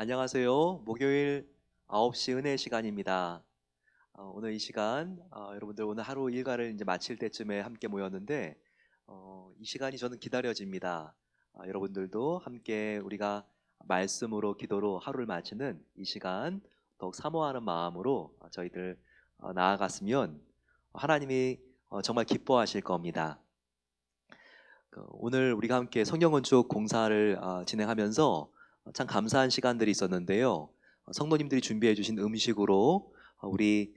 안녕하세요. 목요일 9시 은혜 시간입니다. 오늘 이 시간, 여러분들 오늘 하루 일과를 이제 마칠 때쯤에 함께 모였는데, 이 시간이 저는 기다려집니다. 여러분들도 함께 우리가 말씀으로 기도로 하루를 마치는 이 시간 더욱 사모하는 마음으로 저희들 나아갔으면 하나님이 정말 기뻐하실 겁니다. 오늘 우리가 함께 성경 건축 공사를 진행하면서 참 감사한 시간들이 있었는데요. 성도님들이 준비해 주신 음식으로 우리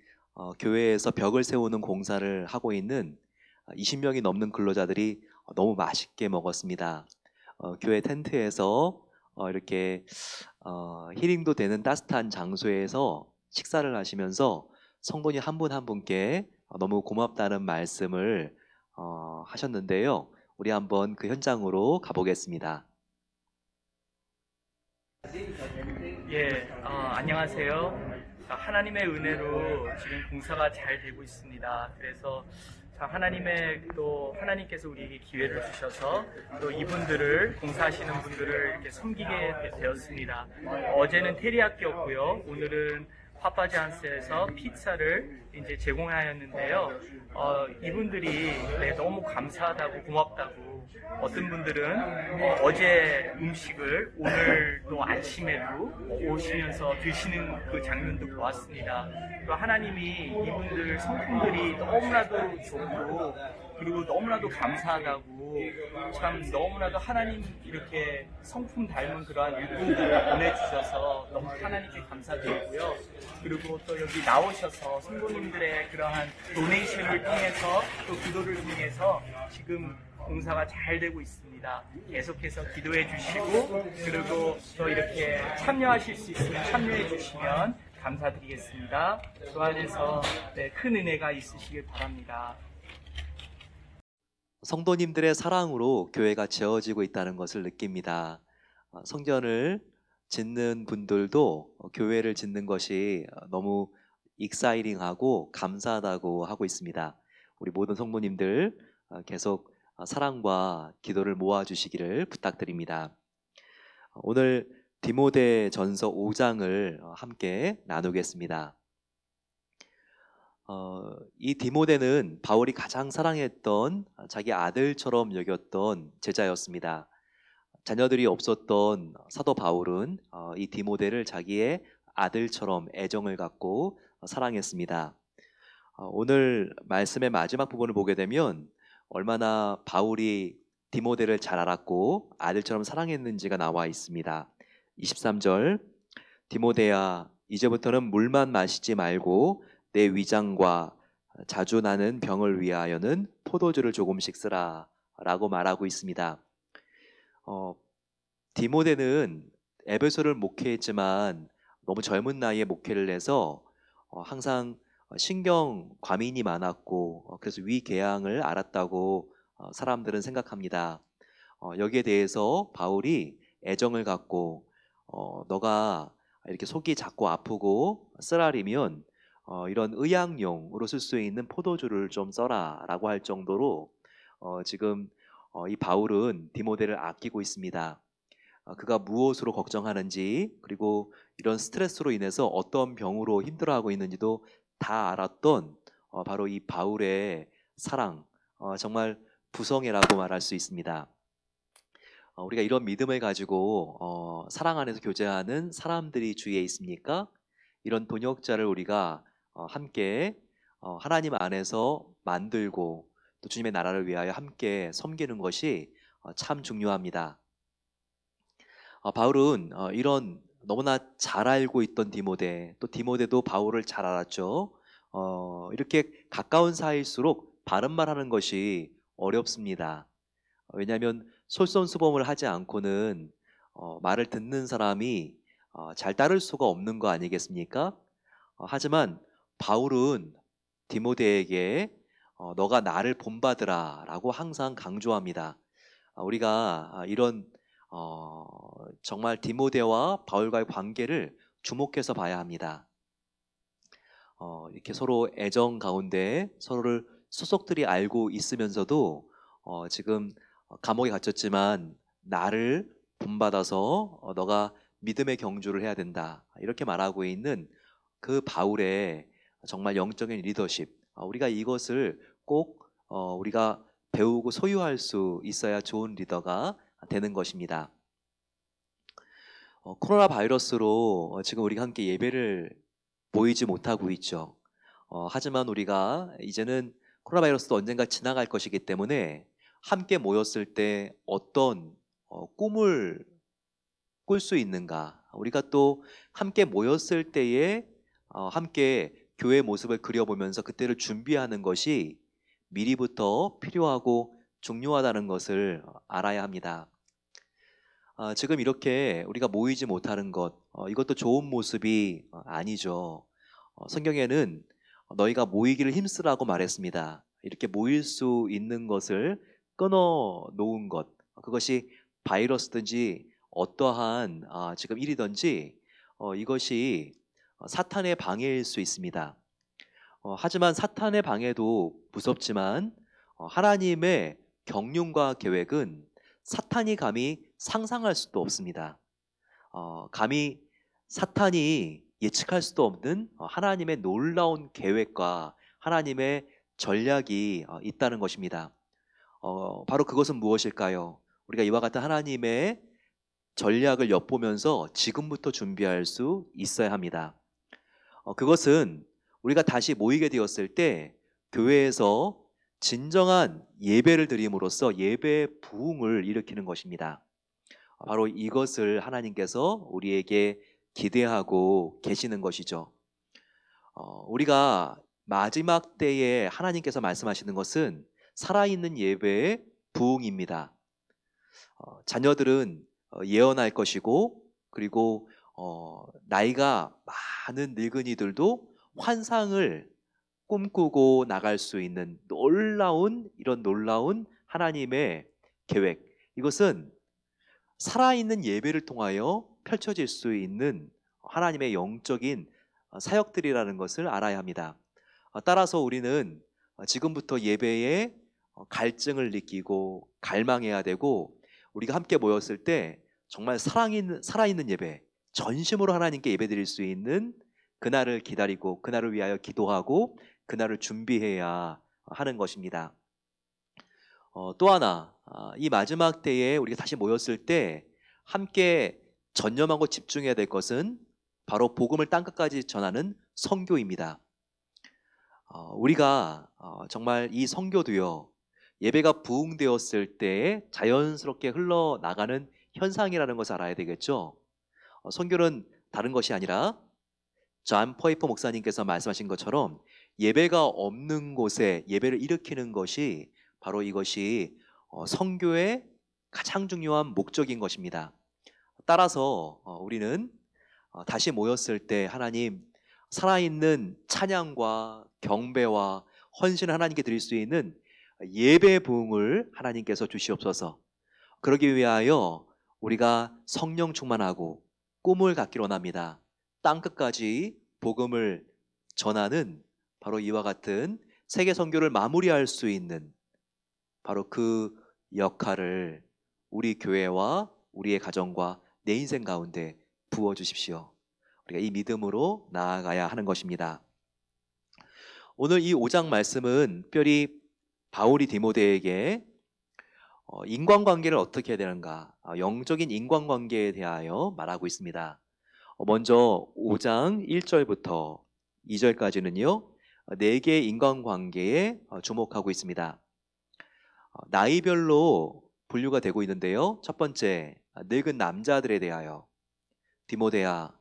교회에서 벽을 세우는 공사를 하고 있는 20명이 넘는 근로자들이 너무 맛있게 먹었습니다. 교회 텐트에서 이렇게 힐링도 되는 따뜻한 장소에서 식사를 하시면서 성도님 한 분 한 분께 너무 고맙다는 말씀을 하셨는데요. 우리 한번 그 현장으로 가보겠습니다. 안녕하세요. 하나님의 은혜로 지금 공사가 잘 되고 있습니다. 그래서 하나님께서 우리에게 기회를 주셔서 또 이분들을 공사하시는 분들을 이렇게 섬기게 되었습니다. 어제는 테리야끼였고요. 오늘은 파파잔스에서 피자를 이제 제공하였는데요. 이분들이 너무 감사하다고 고맙다고, 어떤 분들은 어제 음식을 오늘도 아침에도 오시면서 드시는 그 장면도 보았습니다. 또 하나님이 이분들 성품들이 너무나도 좋고 그리고 너무나도 감사하다고, 참 너무나도 하나님 이렇게 성품 닮은 그러한 일꾼들을 보내주셔서 너무 하나님께 감사드리고요. 그리고 또 여기 나오셔서 성도님들의 그러한 도네이션을 통해서 또 기도를 통해서 지금 공사가 잘 되고 있습니다. 계속해서 기도해 주시고 그리고 또 이렇게 참여하실 수 있으면 참여해 주시면 감사드리겠습니다. 주 안에서 큰 은혜가 있으시길 바랍니다. 성도님들의 사랑으로 교회가 지어지고 있다는 것을 느낍니다. 성전을 짓는 분들도 교회를 짓는 것이 너무 익사이링하고 감사하다고 하고 있습니다. 우리 모든 성도님들 계속 사랑과 기도를 모아주시기를 부탁드립니다. 오늘 디모데전서 5장을 함께 나누겠습니다. 이 디모데는 바울이 가장 사랑했던 자기 아들처럼 여겼던 제자였습니다. 자녀들이 없었던 사도 바울은 이 디모데를 자기의 아들처럼 애정을 갖고 사랑했습니다. 오늘 말씀의 마지막 부분을 보게 되면 얼마나 바울이 디모데를 잘 알았고 아들처럼 사랑했는지가 나와 있습니다. 23절, 디모데야, 이제부터는 물만 마시지 말고 내 위장과 자주 나는 병을 위하여는 포도주를 조금씩 쓰라 라고 말하고 있습니다. 디모데는 에베소를 목회했지만 너무 젊은 나이에 목회를 해서 항상 신경 과민이 많았고 그래서 위궤양을 앓았다고 사람들은 생각합니다. 여기에 대해서 바울이 애정을 갖고 너가 이렇게 속이 자꾸 아프고 쓰라리면 이런 의약용으로 쓸 수 있는 포도주를 좀 써라 라고 할 정도로 지금 이 바울은 디모데를 아끼고 있습니다. 그가 무엇으로 걱정하는지 그리고 이런 스트레스로 인해서 어떤 병으로 힘들어하고 있는지도 다 알았던 바로 이 바울의 사랑, 정말 부성애라고 말할 수 있습니다. 우리가 이런 믿음을 가지고 사랑 안에서 교제하는 사람들이 주위에 있습니까? 이런 동역자를 우리가 함께 하나님 안에서 만들고 또 주님의 나라를 위하여 함께 섬기는 것이 참 중요합니다. 바울은 이런 너무나 잘 알고 있던 디모데, 또 디모데도 바울을 잘 알았죠. 이렇게 가까운 사이일수록 바른 말하는 것이 어렵습니다. 왜냐하면 솔선수범을 하지 않고는 말을 듣는 사람이 잘 따를 수가 없는 거 아니겠습니까? 하지만 바울은 디모데에게 너가 나를 본받으라 라고 항상 강조합니다. 우리가 이런 정말 디모데와 바울과의 관계를 주목해서 봐야 합니다. 이렇게 서로 애정 가운데 서로를 소속들이 알고 있으면서도 지금 감옥에 갇혔지만 나를 본받아서 너가 믿음의 경주를 해야 된다. 이렇게 말하고 있는 그 바울의 정말 영적인 리더십. 우리가 이것을 꼭 우리가 배우고 소유할 수 있어야 좋은 리더가 되는 것입니다. 코로나 바이러스로 지금 우리가 함께 예배를 모이지 못하고 있죠. 하지만 우리가 이제는 코로나 바이러스도 언젠가 지나갈 것이기 때문에 함께 모였을 때 어떤 꿈을 꿀 수 있는가? 우리가 또 함께 모였을 때에 함께 교회의 모습을 그려보면서 그때를 준비하는 것이 미리부터 필요하고 중요하다는 것을 알아야 합니다. 지금 이렇게 우리가 모이지 못하는 것, 이것도 좋은 모습이 아니죠. 성경에는 너희가 모이기를 힘쓰라고 말했습니다. 이렇게 모일 수 있는 것을 끊어 놓은 것, 그것이 바이러스든지 어떠한 지금 일이든지 이것이 사탄의 방해일 수 있습니다. 하지만 사탄의 방해도 무섭지만 하나님의 경륜과 계획은 사탄이 감히 상상할 수도 없습니다. 감히 사탄이 예측할 수도 없는 하나님의 놀라운 계획과 하나님의 전략이 있다는 것입니다. 바로 그것은 무엇일까요? 우리가 이와 같은 하나님의 전략을 엿보면서 지금부터 준비할 수 있어야 합니다. 그것은 우리가 다시 모이게 되었을 때 교회에서 진정한 예배를 드림으로써 예배의 부흥을 일으키는 것입니다. 바로 이것을 하나님께서 우리에게 기대하고 계시는 것이죠. 우리가 마지막 때에 하나님께서 말씀하시는 것은 살아있는 예배의 부흥입니다. 자녀들은 예언할 것이고, 그리고 나이가 많은 늙은이들도 환상을 꿈꾸고 나갈 수 있는 이런 놀라운 하나님의 계획. 이것은 살아있는 예배를 통하여 펼쳐질 수 있는 하나님의 영적인 사역들이라는 것을 알아야 합니다. 따라서 우리는 지금부터 예배에 갈증을 느끼고 갈망해야 되고, 우리가 함께 모였을 때 정말 살아있는 예배, 전심으로 하나님께 예배드릴 수 있는 그날을 기다리고 그날을 위하여 기도하고 그날을 준비해야 하는 것입니다. 또 하나, 이 마지막 때에 우리가 다시 모였을 때 함께 전념하고 집중해야 될 것은 바로 복음을 땅끝까지 전하는 선교입니다. 우리가 정말 이 선교도요, 예배가 부흥되었을 때에 자연스럽게 흘러나가는 현상이라는 것을 알아야 되겠죠. 선교는 다른 것이 아니라 존 퍼이퍼 목사님께서 말씀하신 것처럼 예배가 없는 곳에 예배를 일으키는 것이 바로 이것이 선교의 가장 중요한 목적인 것입니다. 따라서 우리는 다시 모였을 때 하나님, 살아있는 찬양과 경배와 헌신을 하나님께 드릴 수 있는 예배 부흥을 하나님께서 주시옵소서. 그러기 위하여 우리가 성령 충만하고 꿈을 갖기를 원합니다. 땅끝까지 복음을 전하는 바로 이와 같은 세계 선교를 마무리할 수 있는 바로 그 역할을 우리 교회와 우리의 가정과 내 인생 가운데 부어주십시오. 우리가 이 믿음으로 나아가야 하는 것입니다. 오늘 이 5장 말씀은 특별히 바울이 디모데에게 인간관계를 어떻게 해야 되는가, 영적인 인간관계에 대하여 말하고 있습니다. 먼저 5장 1절부터 2절까지는요, 4개의 인간관계에 주목하고 있습니다. 나이별로 분류가 되고 있는데요. 첫 번째, 늙은 남자들에 대하여 디모데야,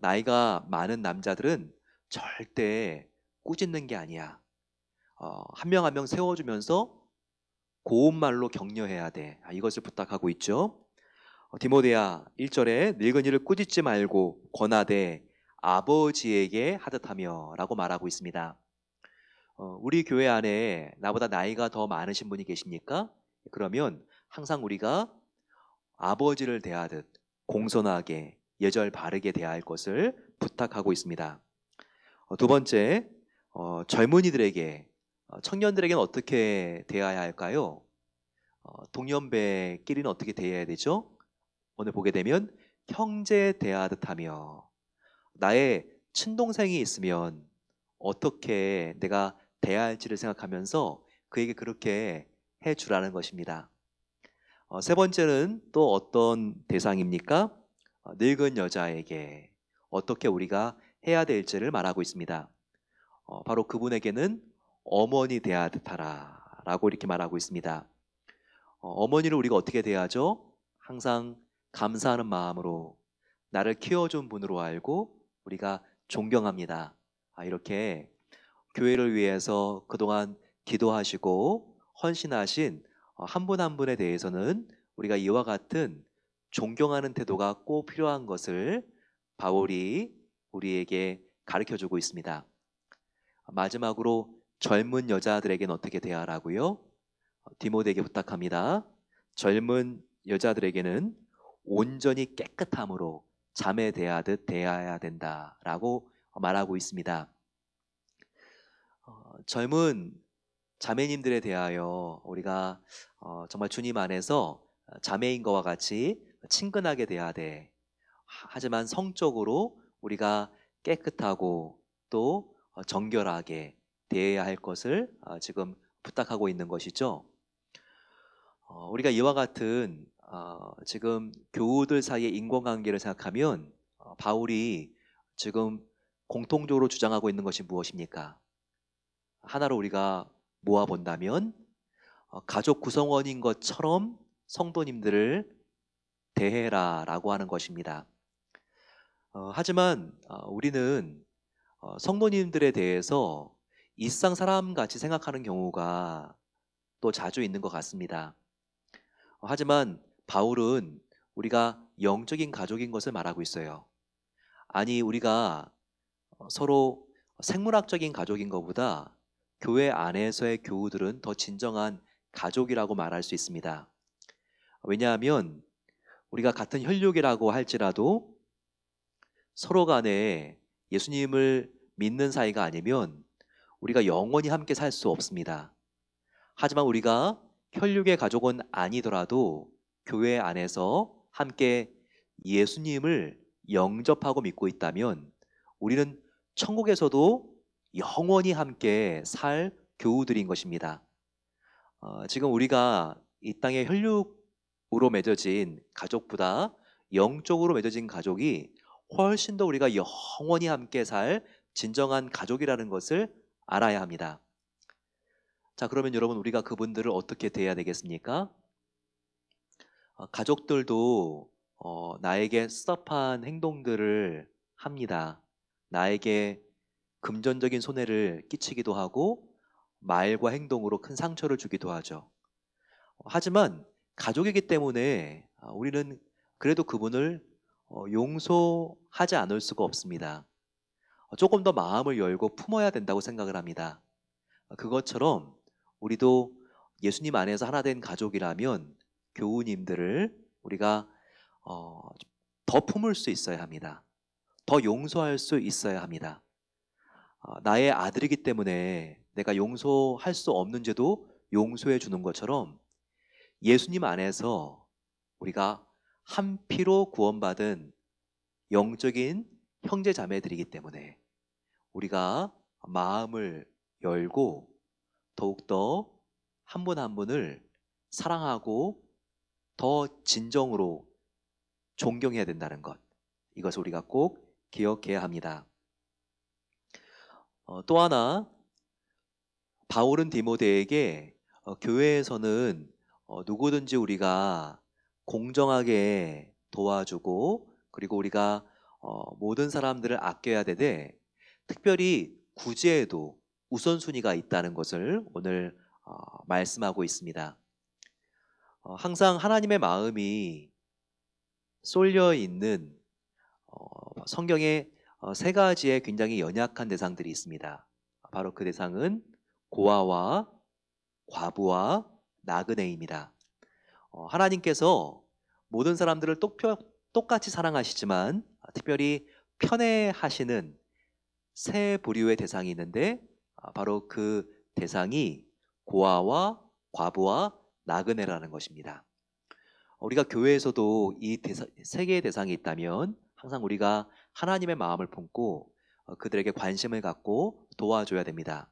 나이가 많은 남자들은 절대 꾸짖는 게 아니야. 한 명 한 명 세워주면서 고운 말로 격려해야 돼. 이것을 부탁하고 있죠. 디모데야, 1절에 늙은이를 꾸짖지 말고 권하되 아버지에게 하듯하며 라고 말하고 있습니다. 우리 교회 안에 나보다 나이가 더 많으신 분이 계십니까? 그러면 항상 우리가 아버지를 대하듯 공손하게 예절 바르게 대할 것을 부탁하고 있습니다. 두 번째, 젊은이들에게, 청년들에게는 어떻게 대해야 할까요? 동년배끼리는 어떻게 대해야 되죠? 오늘 보게 되면 형제 대하듯 하며, 나의 친동생이 있으면 어떻게 내가 대할지를 생각하면서 그에게 그렇게 해 주라는 것입니다. 세 번째는 또 어떤 대상입니까? 늙은 여자에게 어떻게 우리가 해야 될지를 말하고 있습니다. 바로 그분에게는 어머니 대하듯 하라 라고 이렇게 말하고 있습니다. 어머니를 우리가 어떻게 대하죠? 항상 감사하는 마음으로 나를 키워준 분으로 알고 우리가 존경합니다. 이렇게 교회를 위해서 그동안 기도하시고 헌신하신 한 분 한 분에 대해서는 우리가 이와 같은 존경하는 태도가 꼭 필요한 것을 바울이 우리에게 가르쳐 주고 있습니다. 마지막으로 젊은 여자들에게는 어떻게 대하라고요? 디모데에게 부탁합니다. 젊은 여자들에게는 온전히 깨끗함으로 자매 대하듯 대해야 된다라고 말하고 있습니다. 젊은 자매님들에 대하여 우리가 정말 주님 안에서 자매인 것과 같이 친근하게 대해야 돼. 하지만 성적으로 우리가 깨끗하고 또 정결하게 대해야 할 것을 지금 부탁하고 있는 것이죠. 우리가 이와 같은 지금 교우들 사이의 인간관계를 생각하면 바울이 지금 공통적으로 주장하고 있는 것이 무엇입니까? 하나로 우리가 모아본다면 가족 구성원인 것처럼 성도님들을 대해라라고 하는 것입니다. 하지만 우리는 성도님들에 대해서 일상 사람 같이 생각하는 경우가 또 자주 있는 것 같습니다. 하지만 바울은 우리가 영적인 가족인 것을 말하고 있어요. 아니, 우리가 서로 생물학적인 가족인 것보다 교회 안에서의 교우들은 더 진정한 가족이라고 말할 수 있습니다. 왜냐하면 우리가 같은 혈육이라고 할지라도 서로 간에 예수님을 믿는 사이가 아니면 우리가 영원히 함께 살 수 없습니다. 하지만 우리가 혈육의 가족은 아니더라도 교회 안에서 함께 예수님을 영접하고 믿고 있다면 우리는 천국에서도 영원히 함께 살 교우들인 것입니다. 지금 우리가 이 땅의 혈육으로 맺어진 가족보다 영적으로 맺어진 가족이 훨씬 더 우리가 영원히 함께 살 진정한 가족이라는 것을 알아야 합니다. 자, 그러면 여러분, 우리가 그분들을 어떻게 대해야 되겠습니까? 가족들도 나에게 섭섭한 행동들을 합니다. 나에게 금전적인 손해를 끼치기도 하고 말과 행동으로 큰 상처를 주기도 하죠. 하지만 가족이기 때문에 우리는 그래도 그분을 용서하지 않을 수가 없습니다. 조금 더 마음을 열고 품어야 된다고 생각을 합니다. 그것처럼 우리도 예수님 안에서 하나 된 가족이라면 교우님들을 우리가 더 품을 수 있어야 합니다. 더 용서할 수 있어야 합니다. 나의 아들이기 때문에 내가 용서할 수 없는 죄도 용서해 주는 것처럼 예수님 안에서 우리가 한 피로 구원받은 영적인 형제 자매들이기 때문에 우리가 마음을 열고 더욱더 한 분 한 분을 사랑하고 더 진정으로 존경해야 된다는 것, 이것을 우리가 꼭 기억해야 합니다. 또 하나, 바울은 디모데에게 교회에서는 누구든지 우리가 공정하게 도와주고 그리고 우리가 모든 사람들을 아껴야 되되 특별히 구제에도 우선순위가 있다는 것을 오늘 말씀하고 있습니다. 항상 하나님의 마음이 쏠려 있는 성경에 세 가지의 굉장히 연약한 대상들이 있습니다. 바로 그 대상은 고아와 과부와 나그네입니다. 하나님께서 모든 사람들을 똑같이 사랑하시지만 특별히 편애하시는 세 부류의 대상이 있는데 바로 그 대상이 고아와 과부와 나그네라는 것입니다. 우리가 교회에서도 이 세계의 대상이 있다면 항상 우리가 하나님의 마음을 품고 그들에게 관심을 갖고 도와줘야 됩니다.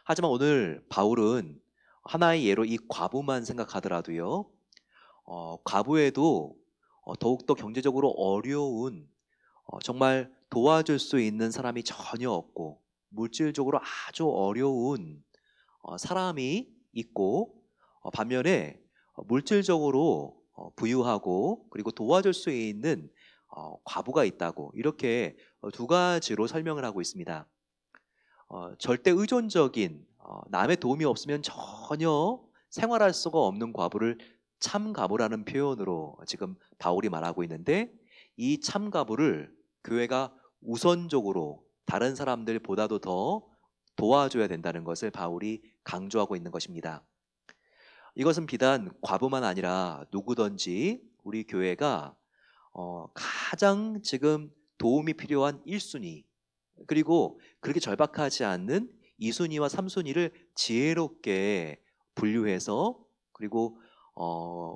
하지만 오늘 바울은 하나의 예로 이 과부만 생각하더라도요, 과부에도 더욱더 경제적으로 어려운 정말 도와줄 수 있는 사람이 전혀 없고 물질적으로 아주 어려운 사람이 있고 반면에 물질적으로 부유하고 그리고 도와줄 수 있는 과부가 있다고 이렇게 두 가지로 설명을 하고 있습니다. 절대 의존적인 남의 도움이 없으면 전혀 생활할 수가 없는 과부를 참가부라는 표현으로 지금 바울이 말하고 있는데 이 참가부를 교회가 우선적으로 다른 사람들보다도 더 도와줘야 된다는 것을 바울이 강조하고 있는 것입니다. 이것은 비단 과부만 아니라 누구든지 우리 교회가 가장 지금 도움이 필요한 1순위 그리고 그렇게 절박하지 않는 2순위와 3순위를 지혜롭게 분류해서 그리고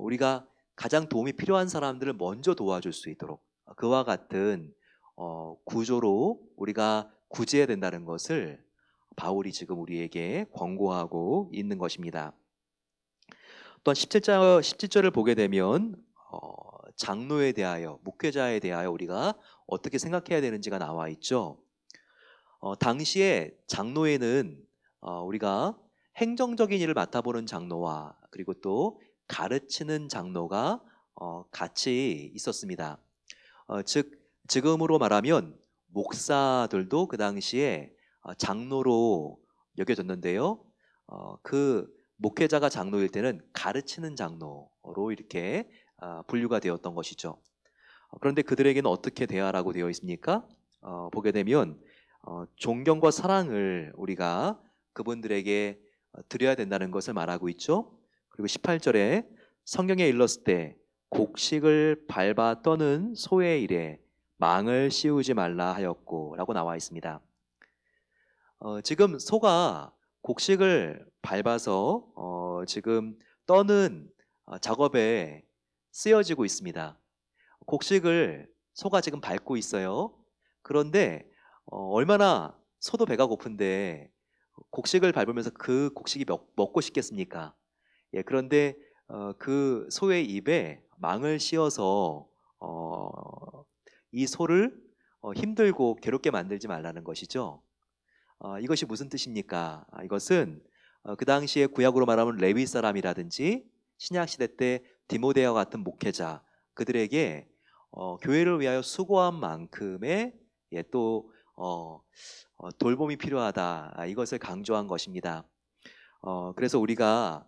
우리가 가장 도움이 필요한 사람들을 먼저 도와줄 수 있도록 그와 같은 구조로 우리가 구제해야 된다는 것을 바울이 지금 우리에게 권고하고 있는 것입니다. 또한 17절을 보게 되면 장로에 대하여 목회자에 대하여 우리가 어떻게 생각해야 되는지가 나와 있죠. 당시에 장로에는 우리가 행정적인 일을 맡아보는 장로와 그리고 또 가르치는 장로가 같이 있었습니다. 즉 지금으로 말하면 목사들도 그 당시에 장로로 여겨졌는데요. 그 목회자가 장로일 때는 가르치는 장로로 이렇게 분류가 되었던 것이죠. 그런데 그들에게는 어떻게 대하라고 되어 있습니까? 보게 되면 존경과 사랑을 우리가 그분들에게 드려야 된다는 것을 말하고 있죠. 그리고 18절에 성경에 일렀을 때 곡식을 밟아 떠는 소의 일에 망을 씌우지 말라 하였고 라고 나와 있습니다. 지금 소가 곡식을 밟아서 지금 떠는 작업에 쓰여지고 있습니다. 곡식을 소가 지금 밟고 있어요. 그런데 얼마나 소도 배가 고픈데 곡식을 밟으면서 그 곡식이 먹고 싶겠습니까? 예, 그런데 그 소의 입에 망을 씌워서 이 소를 힘들고 괴롭게 만들지 말라는 것이죠. 이것이 무슨 뜻입니까? 이것은 그 당시에 구약으로 말하면 레위 사람이라든지 신약 시대 때 디모데와 같은 목회자 그들에게 교회를 위하여 수고한 만큼의 또 돌봄이 필요하다 이것을 강조한 것입니다. 그래서 우리가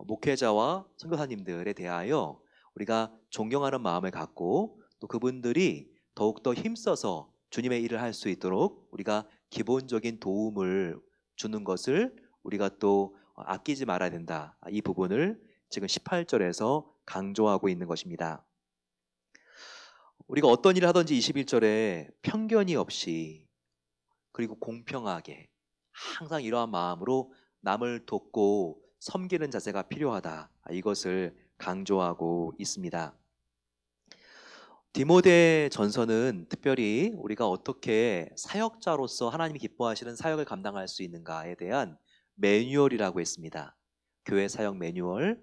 목회자와 선교사님들에 대하여 우리가 존경하는 마음을 갖고 또 그분들이 더욱더 힘써서 주님의 일을 할 수 있도록 우리가 기본적인 도움을 주는 것을 우리가 또 아끼지 말아야 된다. 이 부분을 지금 18절에서 강조하고 있는 것입니다. 우리가 어떤 일을 하든지 21절에 편견이 없이 그리고 공평하게 항상 이러한 마음으로 남을 돕고 섬기는 자세가 필요하다. 이것을 강조하고 있습니다. 디모데 전서는 특별히 우리가 어떻게 사역자로서 하나님이 기뻐하시는 사역을 감당할 수 있는가에 대한 매뉴얼이라고 했습니다. 교회 사역 매뉴얼,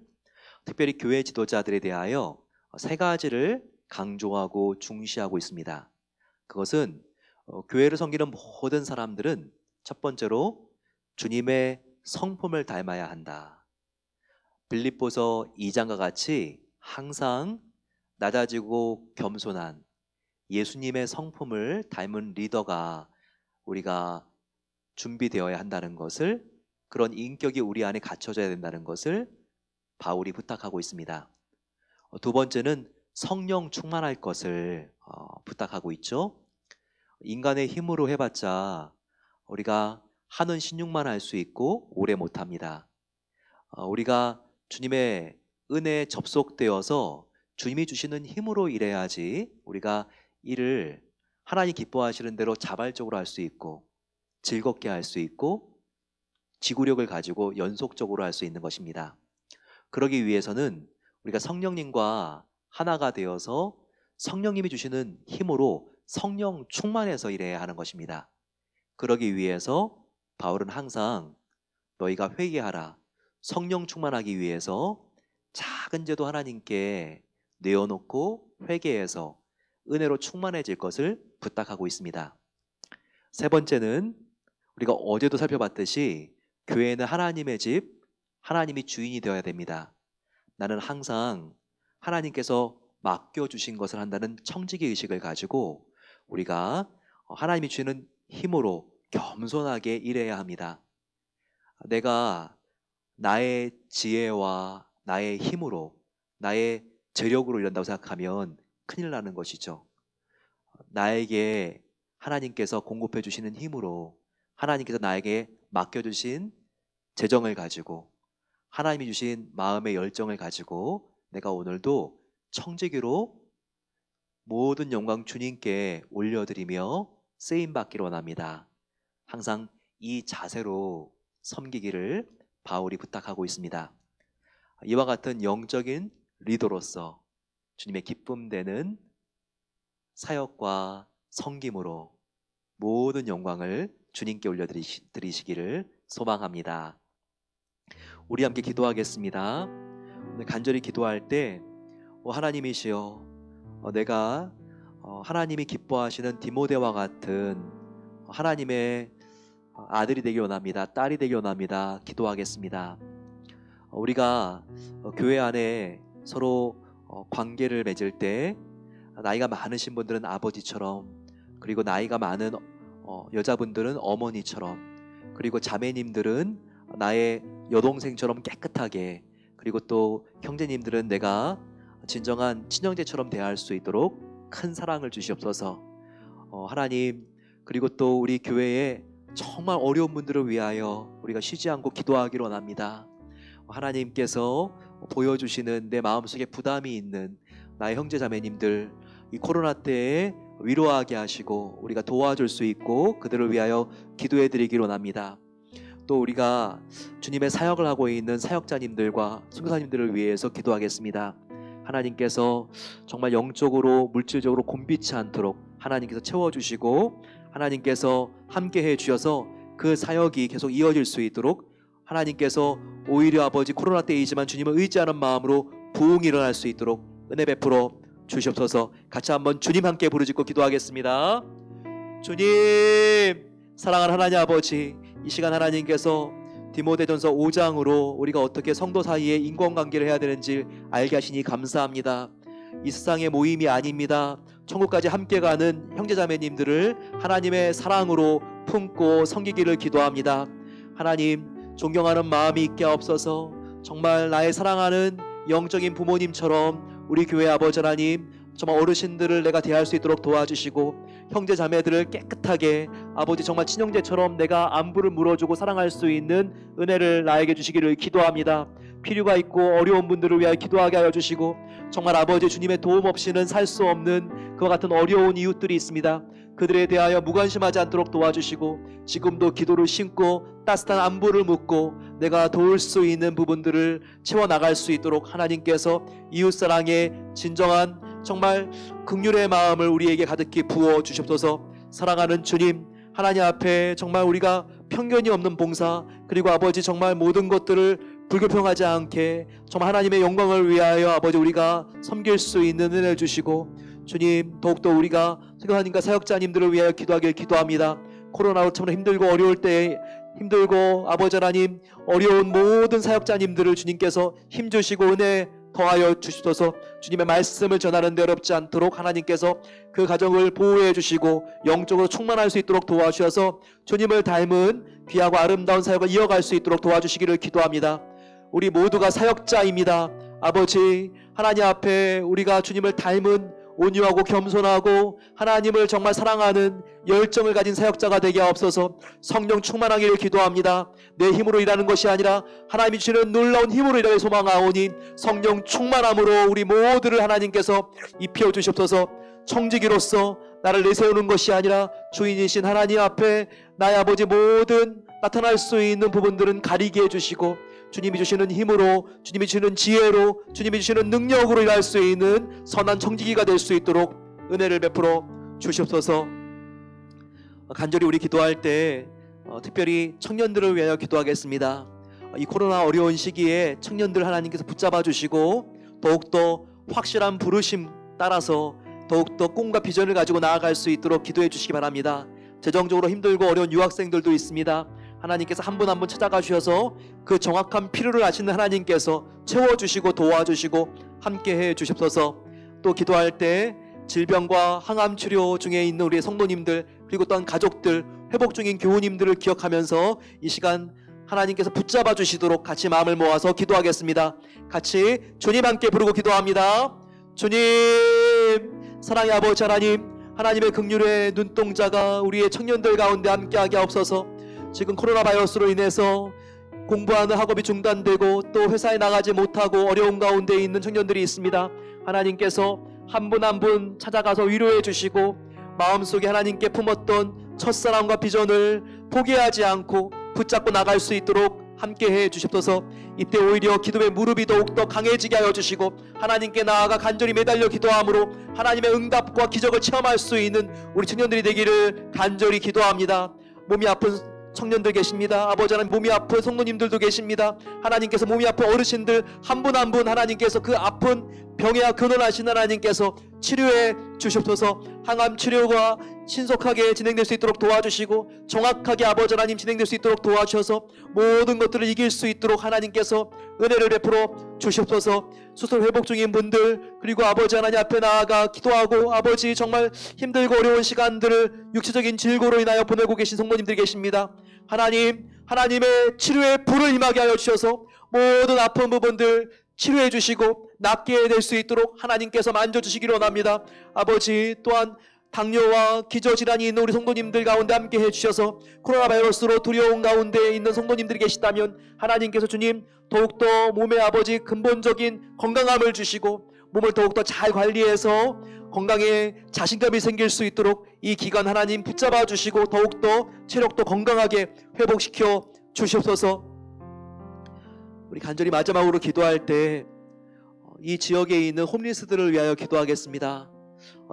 특별히 교회 지도자들에 대하여 세 가지를 강조하고 중시하고 있습니다. 그것은 교회를 섬기는 모든 사람들은 첫 번째로 주님의 성품을 닮아야 한다. 빌립보서 2장과 같이 항상 낮아지고 겸손한 예수님의 성품을 닮은 리더가 우리가 준비되어야 한다는 것을 그런 인격이 우리 안에 갖춰져야 된다는 것을 바울이 부탁하고 있습니다. 두 번째는 성령 충만할 것을 부탁하고 있죠. 인간의 힘으로 해봤자 우리가 하는 신용만 할 수 있고 오래 못합니다. 우리가 주님의 은혜에 접속되어서 주님이 주시는 힘으로 일해야지 우리가 일을 하나님 기뻐하시는 대로 자발적으로 할 수 있고 즐겁게 할 수 있고 지구력을 가지고 연속적으로 할 수 있는 것입니다. 그러기 위해서는 우리가 성령님과 하나가 되어서 성령님이 주시는 힘으로 성령 충만해서 일해야 하는 것입니다. 그러기 위해서 바울은 항상 너희가 회개하라, 성령 충만하기 위해서 작은 죄도 하나님께 내어놓고 회개해서 은혜로 충만해질 것을 부탁하고 있습니다. 세 번째는 우리가 어제도 살펴봤듯이 교회는 하나님의 집, 하나님이 주인이 되어야 됩니다. 나는 항상 하나님께서 맡겨주신 것을 한다는 청지기 의식을 가지고 우리가 하나님이 주는 힘으로 겸손하게 일해야 합니다. 내가 나의 지혜와 나의 힘으로, 나의 재력으로 일한다고 생각하면 큰일 나는 것이죠. 나에게 하나님께서 공급해 주시는 힘으로, 하나님께서 나에게 맡겨주신 재정을 가지고, 하나님이 주신 마음의 열정을 가지고 내가 오늘도 청지기로 모든 영광 주님께 올려드리며 쓰임받기를 원합니다. 항상 이 자세로 섬기기를 바울이 부탁하고 있습니다. 이와 같은 영적인 리더로서 주님의 기쁨 되는 사역과 섬김으로 모든 영광을 주님께 올려드리시기를 소망합니다. 우리 함께 기도하겠습니다. 오늘 간절히 기도할 때 하나님이시여, 내가 하나님이 기뻐하시는 디모데와 같은 하나님의 아들이 되기 원합니다. 딸이 되기 원합니다. 기도하겠습니다. 우리가 교회 안에 서로 관계를 맺을 때 나이가 많으신 분들은 아버지처럼, 그리고 나이가 많은 여자분들은 어머니처럼, 그리고 자매님들은 나의 여동생처럼 깨끗하게, 그리고 또 형제님들은 내가 진정한 친형제처럼 대할 수 있도록 큰 사랑을 주시옵소서. 하나님, 그리고 또 우리 교회에 정말 어려운 분들을 위하여 우리가 쉬지 않고 기도하기를 원합니다. 하나님께서 보여주시는 내 마음속에 부담이 있는 나의 형제 자매님들, 이 코로나 때에 위로하게 하시고 우리가 도와줄 수 있고 그들을 위하여 기도해 드리기를 원합니다. 또 우리가 주님의 사역을 하고 있는 사역자님들과 선교사님들을 위해서 기도하겠습니다. 하나님께서 정말 영적으로 물질적으로 곤비치 않도록 하나님께서 채워주시고 하나님께서 함께해 주셔서 그 사역이 계속 이어질 수 있도록 하나님께서 오히려 아버지 코로나 때이지만 주님을 의지하는 마음으로 부흥이 일어날 수 있도록 은혜 베풀어 주시옵소서. 같이 한번 주님 함께 부르짖고 기도하겠습니다. 주님, 사랑하는 하나님 아버지, 이 시간 하나님께서 디모데전서 5장으로 우리가 어떻게 성도 사이에 인권관계를 해야 되는지 알게 하시니 감사합니다. 이 세상의 모임이 아닙니다. 천국까지 함께 가는 형제자매님들을 하나님의 사랑으로 품고 섬기기를 기도합니다. 하나님, 존경하는 마음이 있게 하옵소서. 정말 나의 사랑하는 영적인 부모님처럼 우리 교회 아버지 하나님, 정말 어르신들을 내가 대할 수 있도록 도와주시고 형제 자매들을 깨끗하게 아버지 정말 친형제처럼 내가 안부를 물어주고 사랑할 수 있는 은혜를 나에게 주시기를 기도합니다. 필요가 있고 어려운 분들을 위하여 기도하게 하여 주시고 정말 아버지 주님의 도움 없이는 살 수 없는 그와 같은 어려운 이웃들이 있습니다. 그들에 대하여 무관심하지 않도록 도와주시고 지금도 기도를 심고 따뜻한 안부를 묻고 내가 도울 수 있는 부분들을 채워나갈 수 있도록 하나님께서 이웃사랑의 진정한 정말 긍휼의 마음을 우리에게 가득히 부어 주시옵소서. 사랑하는 주님, 하나님 앞에 정말 우리가 편견이 없는 봉사, 그리고 아버지 정말 모든 것들을 불교평하지 않게 정말 하나님의 영광을 위하여 아버지 우리가 섬길 수 있는 은혜를 주시고 주님, 더욱더 우리가 선교사님과 사역자님들을 위하여 기도하길 기도합니다. 코로나로 참 힘들고 어려울 때 힘들고 아버지 하나님 어려운 모든 사역자님들을 주님께서 힘주시고 은혜 더하여 주시소서. 주님의 말씀을 전하는 데 어렵지 않도록 하나님께서 그 가정을 보호해 주시고 영적으로 충만할 수 있도록 도와주셔서 주님을 닮은 귀하고 아름다운 사역을 이어갈 수 있도록 도와주시기를 기도합니다. 우리 모두가 사역자입니다. 아버지 하나님 앞에 우리가 주님을 닮은 온유하고 겸손하고 하나님을 정말 사랑하는 열정을 가진 사역자가 되게 하옵소서. 성령 충만하기를 기도합니다. 내 힘으로 일하는 것이 아니라 하나님이 주시는 놀라운 힘으로 일하길 소망하오니 성령 충만함으로 우리 모두를 하나님께서 입혀 주시옵소서. 청지기로서 나를 내세우는 것이 아니라 주인이신 하나님 앞에 나의 아버지 모든 나타날 수 있는 부분들은 가리게 해주시고 주님이 주시는 힘으로, 주님이 주시는 지혜로, 주님이 주시는 능력으로 일할 수 있는 선한 청지기가 될 수 있도록 은혜를 베풀어 주시옵소서. 간절히 우리 기도할 때 특별히 청년들을 위하여 기도하겠습니다. 이 코로나 어려운 시기에 청년들 하나님께서 붙잡아 주시고 더욱더 확실한 부르심 따라서 더욱더 꿈과 비전을 가지고 나아갈 수 있도록 기도해 주시기 바랍니다. 재정적으로 힘들고 어려운 유학생들도 있습니다. 하나님께서 한 분 한 분 찾아가 주셔서 그 정확한 필요를 아시는 하나님께서 채워주시고 도와주시고 함께해 주십소서. 또 기도할 때 질병과 항암 치료 중에 있는 우리의 성도님들, 그리고 또한 가족들, 회복 중인 교우님들을 기억하면서 이 시간 하나님께서 붙잡아 주시도록 같이 마음을 모아서 기도하겠습니다. 같이 주님 함께 부르고 기도합니다. 주님, 사랑의 아버지 하나님, 하나님의 긍휼의 눈동자가 우리의 청년들 가운데 함께하게 하옵소서. 지금 코로나 바이러스로 인해서 공부하는 학업이 중단되고 또 회사에 나가지 못하고 어려운 가운데 있는 청년들이 있습니다. 하나님께서 한 분 한 분 찾아가서 위로해 주시고 마음속에 하나님께 품었던 첫사랑과 비전을 포기하지 않고 붙잡고 나갈 수 있도록 함께해 주십소서. 이때 오히려 기도의 무릎이 더욱더 강해지게 하여 주시고 하나님께 나아가 간절히 매달려 기도함으로 하나님의 응답과 기적을 체험할 수 있는 우리 청년들이 되기를 간절히 기도합니다. 몸이 아픈 청년들 계십니다. 아버지 하나님, 몸이 아픈 성도님들도 계십니다. 하나님께서 몸이 아픈 어르신들 한 분 한 분 하나님께서 그 아픈 병에 근원하신 하나님께서 치료해 주십소서. 항암 치료가 신속하게 진행될 수 있도록 도와주시고 정확하게 아버지 하나님 진행될 수 있도록 도와주셔서 모든 것들을 이길 수 있도록 하나님께서 은혜를 베풀어 주십소서. 수술 회복 중인 분들, 그리고 아버지 하나님 앞에 나아가 기도하고 아버지 정말 힘들고 어려운 시간들을 육체적인 질고로 인하여 보내고 계신 성도님들이 계십니다. 하나님, 하나님의 치료의 불을 임하게 하여 주셔서 모든 아픈 부분들 치료해 주시고 낫게 될 수 있도록 하나님께서 만져주시기를 원합니다. 아버지, 또한 당뇨와 기저질환이 있는 우리 성도님들 가운데 함께 해주셔서 코로나 바이러스로 두려운 가운데 있는 성도님들이 계시다면 하나님께서 주님 더욱더 몸의 아버지 근본적인 건강함을 주시고 몸을 더욱더 잘 관리해서 건강에 자신감이 생길 수 있도록 이 기간 하나님 붙잡아 주시고 더욱더 체력도 건강하게 회복시켜 주시옵소서. 우리 간절히 마지막으로 기도할 때 이 지역에 있는 홈리스들을 위하여 기도하겠습니다.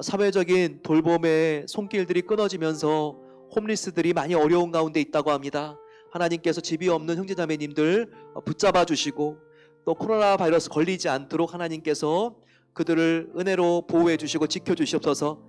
사회적인 돌봄의 손길들이 끊어지면서 홈리스들이 많이 어려운 가운데 있다고 합니다. 하나님께서 집이 없는 형제자매님들 붙잡아 주시고 또 코로나 바이러스 걸리지 않도록 하나님께서 그들을 은혜로 보호해 주시고 지켜 주시옵소서.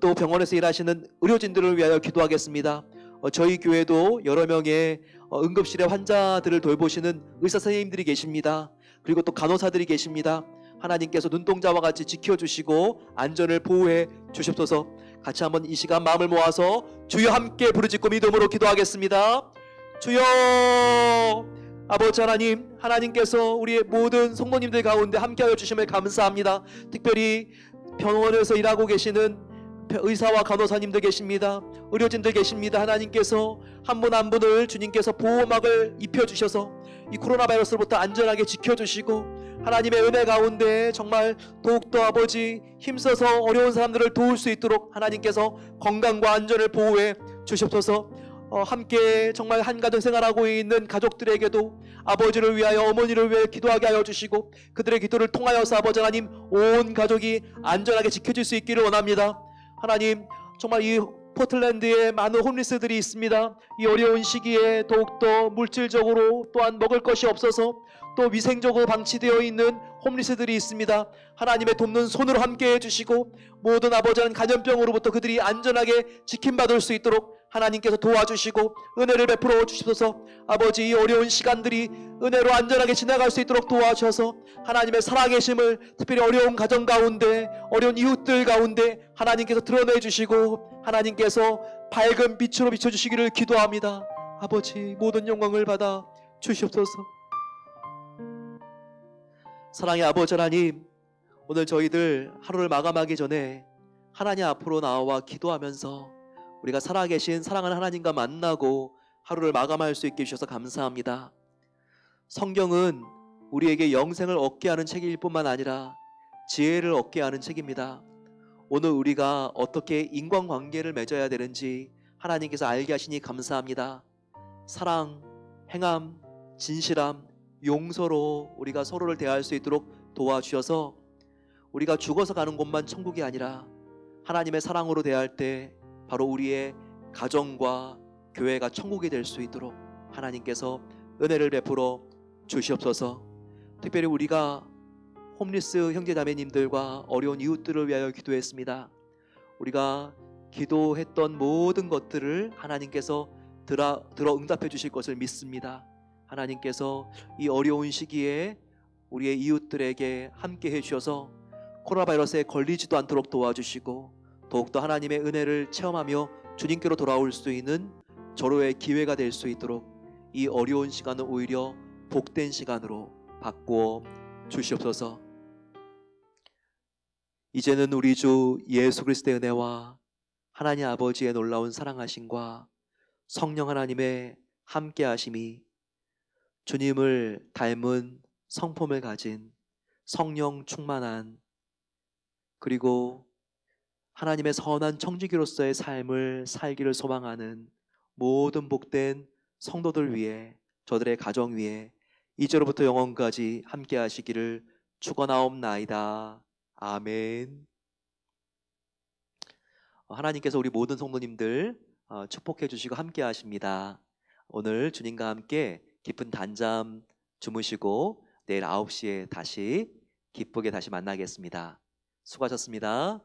또 병원에서 일하시는 의료진들을 위하여 기도하겠습니다. 저희 교회도 여러 명의 응급실의 환자들을 돌보시는 의사 선생님들이 계십니다. 그리고 또 간호사들이 계십니다. 하나님께서 눈동자와 같이 지켜주시고 안전을 보호해 주십소서. 같이 한번 이 시간 마음을 모아서 주여 함께 부르짖고 믿음으로 기도하겠습니다. 주여, 아버지 하나님, 하나님께서 우리의 모든 성도님들 가운데 함께하여 주심을 감사합니다. 특별히 병원에서 일하고 계시는 의사와 간호사님들 계십니다. 의료진들 계십니다. 하나님께서 한 분 한 분을 주님께서 보호막을 입혀주셔서 이 코로나 바이러스로부터 안전하게 지켜주시고 하나님의 은혜 가운데 정말 더욱더 아버지 힘써서 어려운 사람들을 도울 수 있도록 하나님께서 건강과 안전을 보호해 주시옵소서. 함께 정말 한가정 생활하고 있는 가족들에게도 아버지를 위하여 어머니를 위해 기도하게 하여 주시고 그들의 기도를 통하여서 아버지 하나님 온 가족이 안전하게 지켜질 수 있기를 원합니다. 하나님, 정말 이 포틀랜드에 많은 홈리스들이 있습니다. 이 어려운 시기에 더욱더 물질적으로 또한 먹을 것이 없어서 또 위생적으로 방치되어 있는 홈리스들이 있습니다. 하나님의 돕는 손으로 함께 해주시고 모든 아버지는 감염병으로부터 그들이 안전하게 지킴받을 수 있도록 하나님께서 도와주시고 은혜를 베풀어 주시소서. 아버지, 이 어려운 시간들이 은혜로 안전하게 지나갈 수 있도록 도와주셔서 하나님의 살아계심을 특별히 어려운 가정 가운데 어려운 이웃들 가운데 하나님께서 드러내 주시고 하나님께서 밝은 빛으로 비춰주시기를 기도합니다. 아버지, 모든 영광을 받아 주시옵소서. 사랑의 아버지 하나님, 오늘 저희들 하루를 마감하기 전에 하나님 앞으로 나와 기도하면서 우리가 살아계신 사랑하는 하나님과 만나고 하루를 마감할 수 있게 해주셔서 감사합니다. 성경은 우리에게 영생을 얻게 하는 책일 뿐만 아니라 지혜를 얻게 하는 책입니다. 오늘 우리가 어떻게 인간관계를 맺어야 되는지 하나님께서 알게 하시니 감사합니다. 사랑, 행함, 진실함, 용서로 우리가 서로를 대할 수 있도록 도와주셔서 우리가 죽어서 가는 곳만 천국이 아니라 하나님의 사랑으로 대할 때 바로 우리의 가정과 교회가 천국이 될 수 있도록 하나님께서 은혜를 베풀어 주시옵소서. 특별히 우리가 홈리스 형제자매님들과 어려운 이웃들을 위하여 기도했습니다. 우리가 기도했던 모든 것들을 하나님께서 들어 응답해 주실 것을 믿습니다. 하나님께서 이 어려운 시기에 우리의 이웃들에게 함께 해주셔서 코로나 바이러스에 걸리지도 않도록 도와주시고 더욱더 하나님의 은혜를 체험하며 주님께로 돌아올 수 있는 절호의 기회가 될 수 있도록 이 어려운 시간을 오히려 복된 시간으로 바꾸어 주시옵소서. 이제는 우리 주 예수 그리스도의 은혜와 하나님 아버지의 놀라운 사랑하심과 성령 하나님의 함께하심이 주님을 닮은 성품을 가진 성령 충만한 그리고 하나님의 선한 청지기로서의 삶을 살기를 소망하는 모든 복된 성도들 위해 저들의 가정 위에 이제로부터 영원까지 함께하시기를 축원하옵나이다. 아멘. 하나님께서 우리 모든 성도님들 축복해 주시고 함께 하십니다. 오늘 주님과 함께 깊은 단잠 주무시고 내일 9시에 다시 기쁘게 다시 만나겠습니다. 수고하셨습니다.